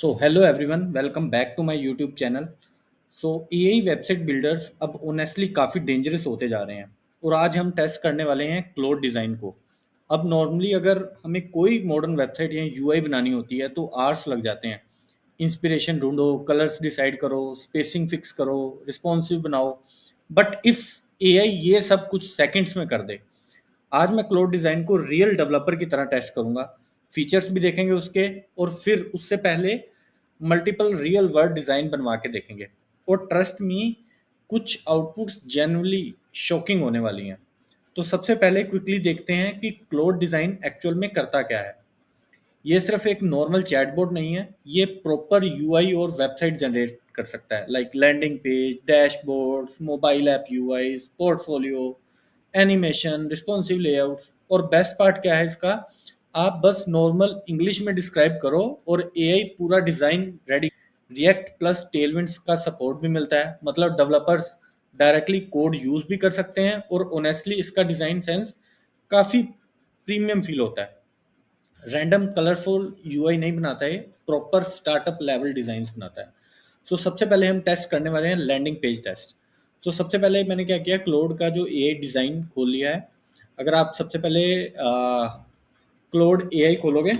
So hello everyone, welcome back to my YouTube channel. So AI website builders अब honestly काफ़ी dangerous होते जा रहे हैं और आज हम टेस्ट करने वाले हैं क्लोड डिज़ाइन को। अब नॉर्मली अगर हमें कोई मॉडर्न वेबसाइट या यूआई बनानी होती है तो आवर्स लग जाते हैं। इंस्पिरेशन ढूंढो, कलर्स डिसाइड करो, स्पेसिंग फिक्स करो, रिस्पॉन्सिव बनाओ। बट इफ़ एआई ये सब कुछ सेकंड्स में कर दे। आज मैं क्लोड डिज़ाइन को रियल डेवलपर की तरह टेस्ट करूंगा। फीचर्स भी देखेंगे उसके, और फिर उससे पहले मल्टीपल रियल वर्ल्ड डिज़ाइन बनवा के देखेंगे। और ट्रस्ट मी, कुछ आउटपुट्स जेन्युइनली शॉकिंग होने वाली हैं। तो सबसे पहले क्विकली देखते हैं कि क्लोड डिज़ाइन एक्चुअल में करता क्या है। ये सिर्फ एक नॉर्मल चैटबॉट नहीं है, ये प्रॉपर यूआई और वेबसाइट जनरेट कर सकता है, like landing page, dashboards, mobile app UI, portfolio, animation, responsive layouts. और बेस्ट पार्ट क्या है इसका, आप बस नॉर्मल इंग्लिश में डिस्क्राइब करो और एआई पूरा design ready. React plus tailwinds का सपोर्ट भी मिलता है, मतलब डेवलपर्स डायरेक्टली कोड यूज़ भी कर सकते हैं। और ऑनेस्टली इसका डिज़ाइन सेंस काफ़ी प्रीमियम फील होता है। रैंडम कलरफुल यूआई नहीं बनाता है, प्रॉपर स्टार्टअप लेवल डिज़ाइंस बनाता है। सो सबसे पहले हम टेस्ट करने वाले हैं लैंडिंग पेज टेस्ट। सो सबसे पहले मैंने क्या किया, क्लोड का जो एआई डिज़ाइन खोल लिया है। अगर आप सबसे पहले क्लोड एआई खोलोगे,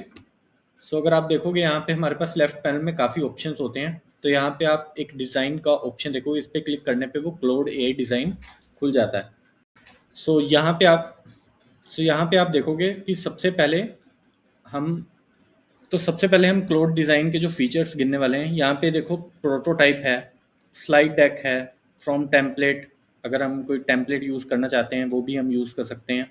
सो अगर आप देखोगे यहाँ पे हमारे पास लेफ्ट पैनल में काफ़ी ऑप्शंस होते हैं। तो यहाँ पे आप एक डिज़ाइन का ऑप्शन देखोगे, इस पर क्लिक करने पे वो क्लोड एआई डिज़ाइन खुल जाता है। सो यहाँ पे आप सो यहाँ पे आप देखोगे कि हम सबसे पहले हम क्लोड डिज़ाइन के जो फीचर्स गिनने वाले हैं। यहाँ पे देखो, प्रोटोटाइप है, स्लाइड डेक है, फ्रॉम टेम्पलेट। अगर हम कोई टेम्पलेट यूज़ करना चाहते हैं वो भी हम यूज़ कर सकते हैं।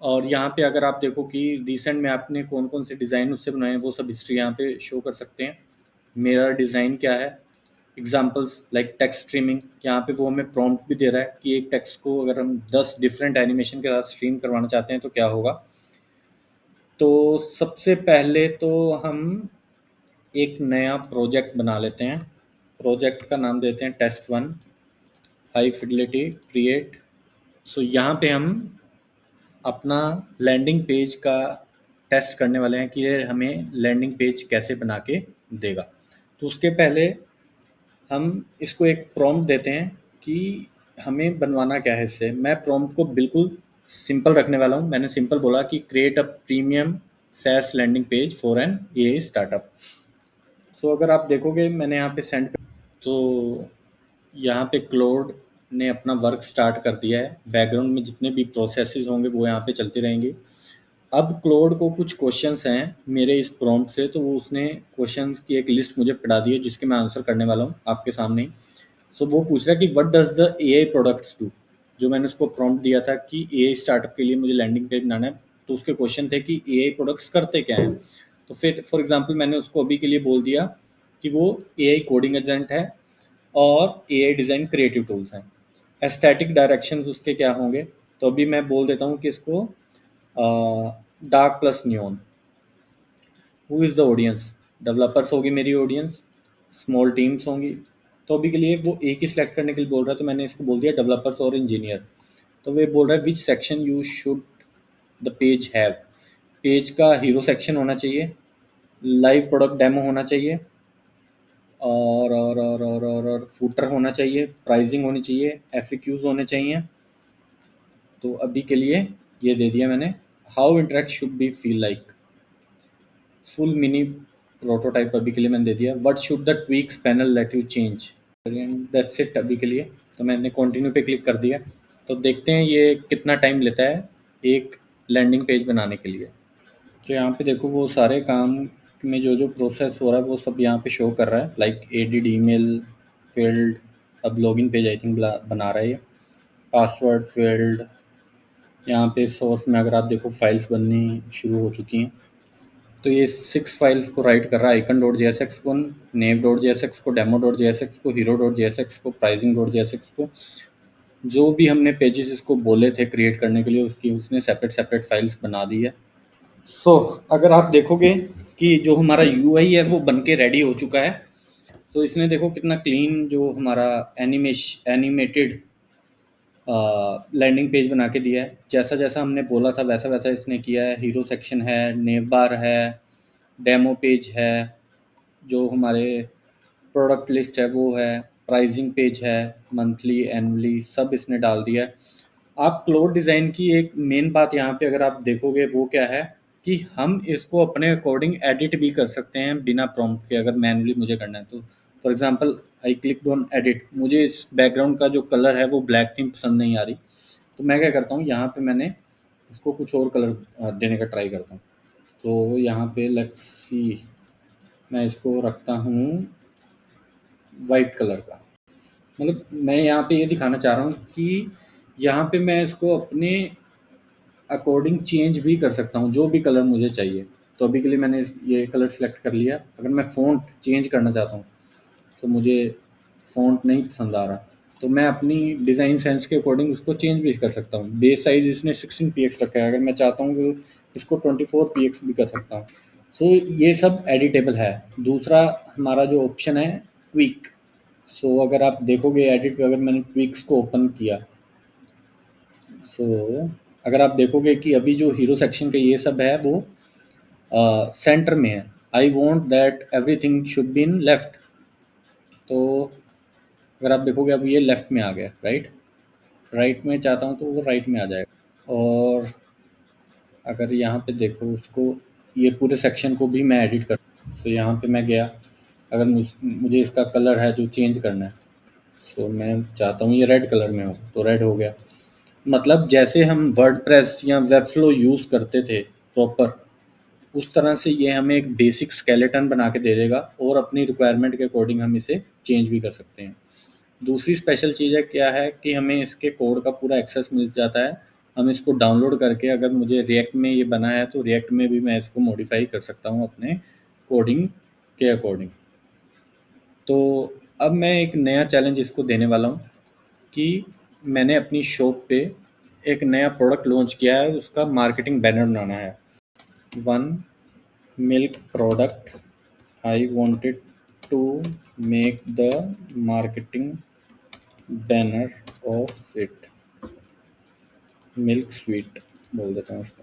और यहाँ पे अगर आप देखो कि रिसेंट में आपने कौन कौन से डिज़ाइन उससे बनाए हैं, वो सब हिस्ट्री यहाँ पे शो कर सकते हैं। मेरा डिज़ाइन क्या है, एग्जाम्पल्स लाइक टेक्स्ट स्ट्रीमिंग, यहाँ पे वो हमें प्रॉम्प्ट भी दे रहा है कि एक टेक्स्ट को अगर हम 10 डिफरेंट एनिमेशन के साथ स्ट्रीम करवाना चाहते हैं तो क्या होगा। तो सबसे पहले तो हम एक नया प्रोजेक्ट बना लेते हैं। प्रोजेक्ट का नाम देते हैं टेस्ट वन, हाई फिdelity क्रिएट। सो यहाँ पे हम अपना लैंडिंग पेज का टेस्ट करने वाले हैं कि ये हमें लैंडिंग पेज कैसे बना के देगा। तो उसके पहले हम इसको एक प्रॉम्प्ट देते हैं कि हमें बनवाना क्या है इससे। मैं प्रॉम्प्ट को बिल्कुल सिंपल रखने वाला हूँ। मैंने सिंपल बोला कि create a premium SaaS landing page for an AI startup. तो अगर आप देखोगे मैंने यहाँ पे सेंड, तो यहाँ पे क्लोड ने अपना वर्क स्टार्ट कर दिया है। बैकग्राउंड में जितने भी प्रोसेसेस होंगे वो यहाँ पे चलते रहेंगे। अब क्लोड को कुछ क्वेश्चंस हैं मेरे इस प्रॉम्प्ट से, तो वो उसने क्वेश्चंस की एक लिस्ट मुझे पढ़ा दी है जिसके मैं आंसर करने वाला हूँ आपके सामने ही। सो वो पूछ रहा है कि what does the AI products do. जो मैंने उसको प्रॉम्प्ट दिया था कि एआई स्टार्टअप के लिए मुझे लैंडिंग पेज बनाना है, तो उसके क्वेश्चन थे कि एआई प्रोडक्ट्स करते क्या हैं। तो फिर फॉर एग्जांपल मैंने उसको अभी के लिए बोल दिया कि वो एआई कोडिंग एजेंट है और एआई डिज़ाइन क्रिएटिव टूल्स हैं। एस्थेटिक डायरेक्शंस उसके क्या होंगे, तो अभी मैं बोल देता हूँ कि इसको dark plus neon. Who is the audience, developers होगी मेरी ऑडियंस, स्मॉल टीम्स होंगी। तो अभी के लिए वो एक ही सिलेक्ट करने के लिए बोल रहा है, तो मैंने इसको बोल दिया डेवलपर्स और इंजीनियर। तो वे बोल रहा है which section you should the page have. Page का हीरो सेक्शन होना चाहिए, लाइव प्रोडक्ट डेमो होना चाहिए, और फूटर होना चाहिए, प्राइसिंग होनी चाहिए, एफएक्यूज होने चाहिए। तो अभी के लिए ये दे दिया मैंने। How interact should be feel like, full mini prototype अभी के लिए मैंने दे दिया। What should the tweaks panel let you change, that's it अभी के लिए। तो मैंने कंटिन्यू पे क्लिक कर दिया। तो देखते हैं ये कितना टाइम लेता है एक लैंडिंग पेज बनाने के लिए। तो यहाँ पे देखो वो सारे काम में जो जो प्रोसेस हो रहा है वो सब यहाँ पे शो कर रहा है, लाइक एडिड ईमेल फील्ड। अब लॉगिन पेज आई थिंक बना रहा है ये। पासवर्ड फील्ड, यहाँ पे सोर्स में अगर आप देखो फाइल्स बननी शुरू हो चुकी हैं। तो ये 6 फाइल्स को राइट कर रहा है, आइकन डॉट जेएसएक्स को, नेव डॉट जेएसएक्स को, डेमो डॉट जेएसएक्स को, हीरो डॉट जेएसएक्स को, प्राइसिंग डॉट जेएसएक्स को। जो भी हमने पेजेस इसको बोले थे क्रिएट करने के लिए उसकी उसने सेपरेट सेपरेट फाइल्स बना दी है। सो अगर आप देखोगे कि जो हमारा यूआई है वो बन के रेडी हो चुका है। तो इसने देखो कितना क्लीन जो हमारा एनिमेटेड लैंडिंग पेज बना के दिया है। जैसा जैसा हमने बोला था वैसा वैसा इसने किया है। हीरो सेक्शन है, नेव बार है, डेमो पेज है, जो हमारे प्रोडक्ट लिस्ट है वो है, प्राइसिंग पेज है, मंथली एनुअली सब इसने डाल दिया है। आप क्लोड डिज़ाइन की एक मेन बात यहाँ पे अगर आप देखोगे वो क्या है कि हम इसको अपने अकॉर्डिंग एडिट भी कर सकते हैं बिना प्रॉम्प्ट के, अगर मैनुअली मुझे करना है तो। For example I click on edit, मुझे इस बैकग्राउंड का जो कलर है वो ब्लैक थीम पसंद नहीं आ रही, तो मैं क्या करता हूँ यहाँ पे मैंने इसको कुछ और कलर देने का ट्राई करता हूँ। तो यहाँ पे लेट्स सी, मैं इसको रखता हूँ वाइट कलर का। मतलब मैं यहाँ पे ये दिखाना चाह रहा हूँ कि यहाँ पे मैं इसको अपने अकॉर्डिंग चेंज भी कर सकता हूँ जो भी कलर मुझे चाहिए। तो अभी के लिए मैंने ये कलर सेलेक्ट कर लिया। अगर मैं फ़ॉन्ट चेंज करना चाहता हूँ तो मुझे फ़ॉन्ट नहीं पसंद आ रहा, तो मैं अपनी डिज़ाइन सेंस के अकॉर्डिंग उसको चेंज भी कर सकता हूँ। बेस साइज़ इसने 16 पीएक्स रखा है, अगर मैं चाहता हूँ कि इसको 24 पीएक्स भी कर सकता हूँ। सो ये सब एडिटेबल है। दूसरा हमारा जो ऑप्शन है ट्वीक। सो अगर आप देखोगे एडिट पे, अगर मैंने ट्वीक्स को ओपन किया, सो अगर आप देखोगे कि अभी जो हीरो सेक्शन का ये सब है वो सेंटर में है। I want that everything should be in left. तो अगर आप देखोगे अब ये लेफ्ट में आ गया, राइट। राइट में चाहता हूँ तो वो राइट में आ जाएगा। और अगर यहाँ पे देखो उसको, ये पूरे सेक्शन को भी मैं एडिट कर, सो यहाँ पे मैं गया, अगर मुझे इसका कलर है जो चेंज करना है, सो मैं चाहता हूँ ये रेड कलर में हो तो रेड हो गया। मतलब जैसे हम वर्डप्रेस या वेबफ्लो यूज़ करते थे प्रॉपर, उस तरह से ये हमें एक बेसिक स्केलेटन बना के दे देगा और अपनी रिक्वायरमेंट के अकॉर्डिंग हम इसे चेंज भी कर सकते हैं। दूसरी स्पेशल चीज़ है क्या है कि हमें इसके कोड का पूरा एक्सेस मिल जाता है। हम इसको डाउनलोड करके, अगर मुझे रिएक्ट में ये बना है तो रिएक्ट में भी मैं इसको मॉडिफाई कर सकता हूँ अपने कोडिंग के अकॉर्डिंग। तो अब मैं एक नया चैलेंज इसको देने वाला हूँ कि मैंने अपनी शॉप पे एक नया प्रोडक्ट लॉन्च किया है, उसका मार्केटिंग बैनर बनाना है। One milk product, I wanted to make the marketing banner of it, milk sweet बोल देता हूँ उसको।